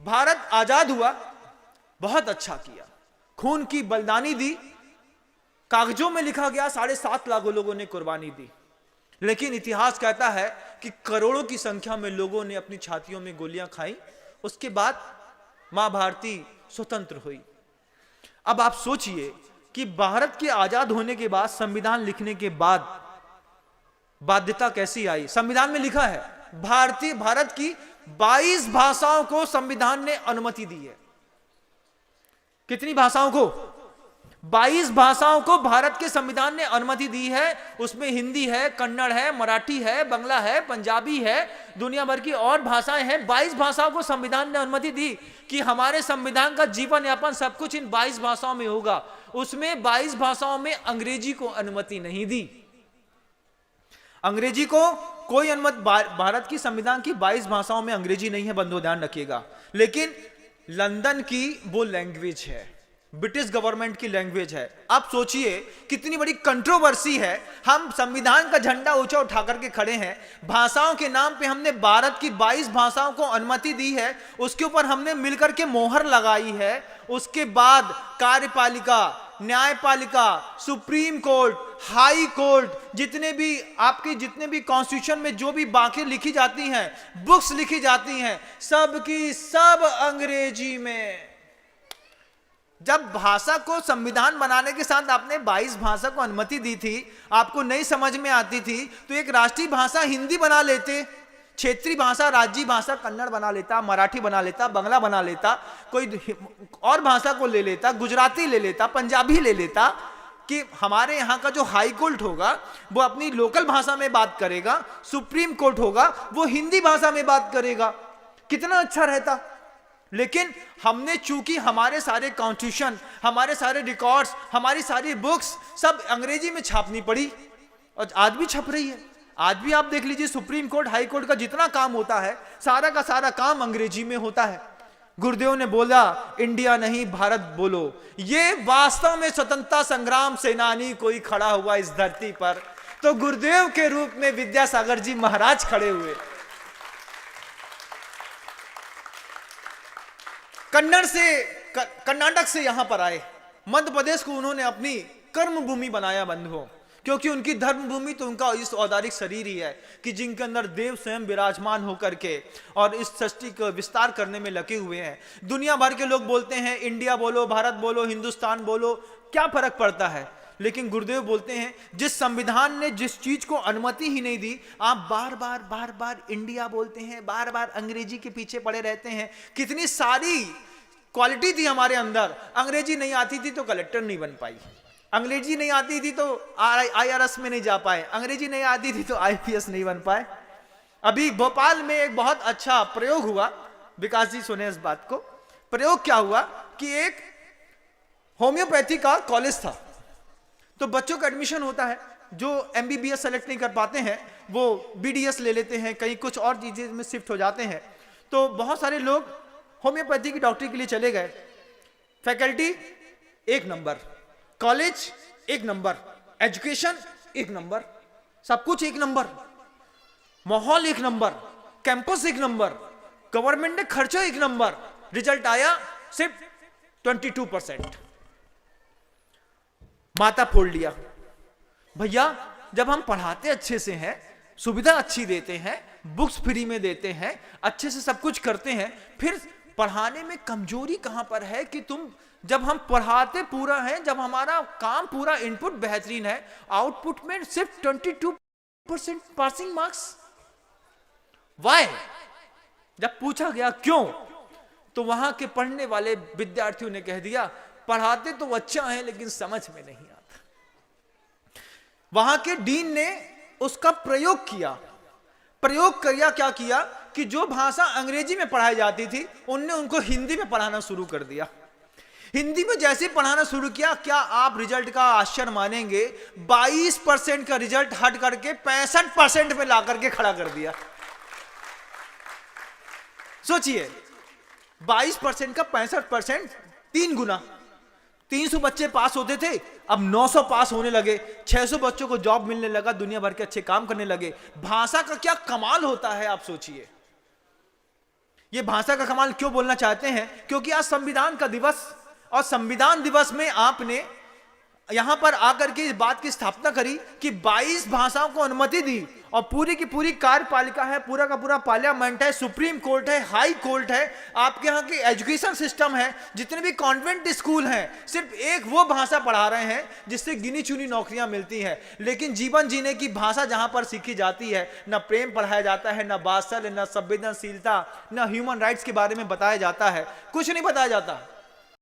भारत आजाद हुआ, बहुत अच्छा किया, खून की बलिदानी दी, कागजों में लिखा गया 7.5 लाख लोगों ने कुर्बानी दी, लेकिन इतिहास कहता है कि करोड़ों की संख्या में लोगों ने अपनी छातियों में गोलियां खाई। उसके बाद मां भारती स्वतंत्र हुई। अब आप सोचिए कि भारत के आजाद होने के बाद, संविधान लिखने के बाद बाध्यता कैसी आई। संविधान में लिखा है भारत की 22 भाषाओं को संविधान ने अनुमति दी है। कितनी भाषाओं को? 22 भाषाओं को भारत के संविधान ने अनुमति दी है। उसमें हिंदी है, कन्नड़ है, मराठी है, बंगला है, पंजाबी है, दुनिया भर की और भाषाएं हैं। 22 भाषाओं को संविधान ने अनुमति दी कि हमारे संविधान का जीवन यापन सब कुछ इन 22 भाषाओं में होगा। उसमें 22 भाषाओं में अंग्रेजी को अनुमति नहीं दी। अंग्रेजी को कोई अनुमति, भारत की संविधान की 22 भाषाओं में अंग्रेजी नहीं है, बंधु ध्यान रखिएगा। लेकिन लंदन की वो लैंग्वेज है, ब्रिटिश गवर्नमेंट की लैंग्वेज है। आप सोचिए कितनी बड़ी कंट्रोवर्सी है। हम संविधान का झंडा ऊंचा उठा करके खड़े हैं, भाषाओं के नाम पे हमने भारत की 22 भाषाओं को अनुमति दी है, उसके ऊपर हमने मिलकर के मोहर लगाई है। उसके बाद कार्यपालिका, न्यायपालिका, सुप्रीम कोर्ट, हाई कोर्ट, जितने भी कॉन्स्टिट्यूशन में जो भी बातें लिखी जाती हैं, बुक्स लिखी जाती हैं, सब की सब अंग्रेजी में। जब भाषा को संविधान बनाने के साथ आपने 22 भाषा को अनुमति दी थी, आपको नहीं समझ में आती थी तो एक राष्ट्रीय भाषा हिंदी बना लेते, क्षेत्रीय भाषा, राज्य भाषा कन्नड़ बना लेता, मराठी बना लेता, बंगला बना लेता, कोई और भाषा को ले लेता, गुजराती ले लेता, पंजाबी ले लेता, कि हमारे यहाँ का जो हाई कोर्ट होगा वो अपनी लोकल भाषा में बात करेगा, सुप्रीम कोर्ट होगा वो हिंदी भाषा में बात करेगा। कितना अच्छा रहता। लेकिन हमने, चूंकि हमारे सारे कॉन्स्टिट्यूशन, हमारे सारे रिकॉर्ड्स, हमारी सारी बुक्स सब अंग्रेजी में छापनी पड़ी, और आज भी छप रही है। आज भी आप देख लीजिए सुप्रीम कोर्ट, हाई कोर्ट का जितना काम होता है, सारा का सारा काम अंग्रेजी में होता है। गुरुदेव ने बोला इंडिया नहीं भारत बोलो। ये वास्तव में स्वतंत्रता संग्राम सेनानी कोई खड़ा हुआ इस धरती पर तो गुरुदेव के रूप में विद्यासागर जी महाराज खड़े हुए। कर्नाटक से यहां पर आए, मध्य प्रदेश को उन्होंने अपनी कर्म भूमि बनाया बंधुओं, क्योंकि उनकी धर्म भूमि तो उनका इस औदारिक शरीर ही है कि जिनके अंदर देव स्वयं विराजमान होकर के और इस सृष्टि को विस्तार करने में लगे हुए हैं। दुनिया भर के लोग बोलते हैं इंडिया बोलो, भारत बोलो, हिंदुस्तान बोलो, क्या फर्क पड़ता है। लेकिन गुरुदेव बोलते हैं जिस संविधान ने जिस चीज को अनुमति ही नहीं दी, आप बार बार इंडिया बोलते हैं, बार बार अंग्रेजी के पीछे पड़े रहते हैं। कितनी सारी क्वालिटी थी हमारे अंदर। अंग्रेजी नहीं आती थी तो कलेक्टर नहीं बन पाई, अंग्रेजी नहीं आती थी तो IRS में नहीं जा पाए, अंग्रेजी नहीं आती थी तो IPS नहीं बन पाए। अभी भोपाल में एक बहुत अच्छा प्रयोग हुआ, विकास जी सुने इस बात को। प्रयोग क्या हुआ कि एक होम्योपैथी का कॉलेज था, तो बच्चों का एडमिशन होता है, जो MBBS सेलेक्ट नहीं कर पाते हैं वो BDS ले लेते हैं, कहीं कुछ और चीजें में शिफ्ट हो जाते हैं। तो बहुत सारे लोग होम्योपैथी की डॉक्टरी के लिए चले गए। Faculty 1 number, college 1 number, education 1 number, सब कुछ 1 नंबर, माहौल 1 नंबर, कैंपस 1 नंबर, गवर्नमेंट ने खर्चा 1 नंबर, रिजल्ट आया सिर्फ 22%। माथा फोड़ लिया। भैया जब हम पढ़ाते अच्छे से हैं, सुविधा अच्छी देते हैं, बुक्स फ्री में देते हैं, अच्छे से सब कुछ करते हैं, फिर पढ़ाने में कमजोरी कहां पर है कि तुम, जब हम पढ़ाते पूरा है, जब हमारा काम पूरा, इनपुट बेहतरीन है, आउटपुट में सिर्फ 22% पासिंग मार्क्स। वाई? जब पूछा गया क्यों, तो वहां के पढ़ने वाले विद्यार्थियों ने कह दिया पढ़ाते तो अच्छा है लेकिन समझ में नहीं आता। वहां के डीन ने उसका प्रयोग किया। क्या किया कि जो भाषा अंग्रेजी में पढ़ाई जाती थी उनने उनको हिंदी में पढ़ाना शुरू कर दिया। हिंदी में जैसे पढ़ाना शुरू किया, क्या आप रिजल्ट का आश्चर्य मानेंगे, 22% का रिजल्ट हट करके 65% में ला करके खड़ा कर दिया। सोचिए 22% का 65%, 3 गुना। 300 बच्चे पास होते थे, अब 900 पास होने लगे, 600 बच्चों को जॉब मिलने लगा, दुनिया भर के अच्छे काम करने लगे। भाषा का क्या कमाल होता है आप सोचिए। ये भाषा का कमाल क्यों बोलना चाहते हैं? क्योंकि आज संविधान का दिवस, और संविधान दिवस में आपने यहां पर आकर के इस बात की स्थापना करी कि 22 भाषाओं को अनुमति दी, और पूरी की पूरी कार्यपालिका है, पूरा का पूरा पार्लियामेंट है, सुप्रीम कोर्ट है, हाई कोर्ट है, आपके यहाँ की एजुकेशन सिस्टम है, जितने भी कॉन्वेंट स्कूल हैं, सिर्फ एक वो भाषा पढ़ा रहे हैं जिससे गिनी चुनी नौकरियां मिलती हैं। लेकिन जीवन जीने की भाषा जहां पर सीखी जाती है, न प्रेम पढ़ाया जाता है, न वात्सल्य, न संवेदनशीलता, न ह्यूमन राइट्स के बारे में बताया जाता है, कुछ नहीं बताया जाता।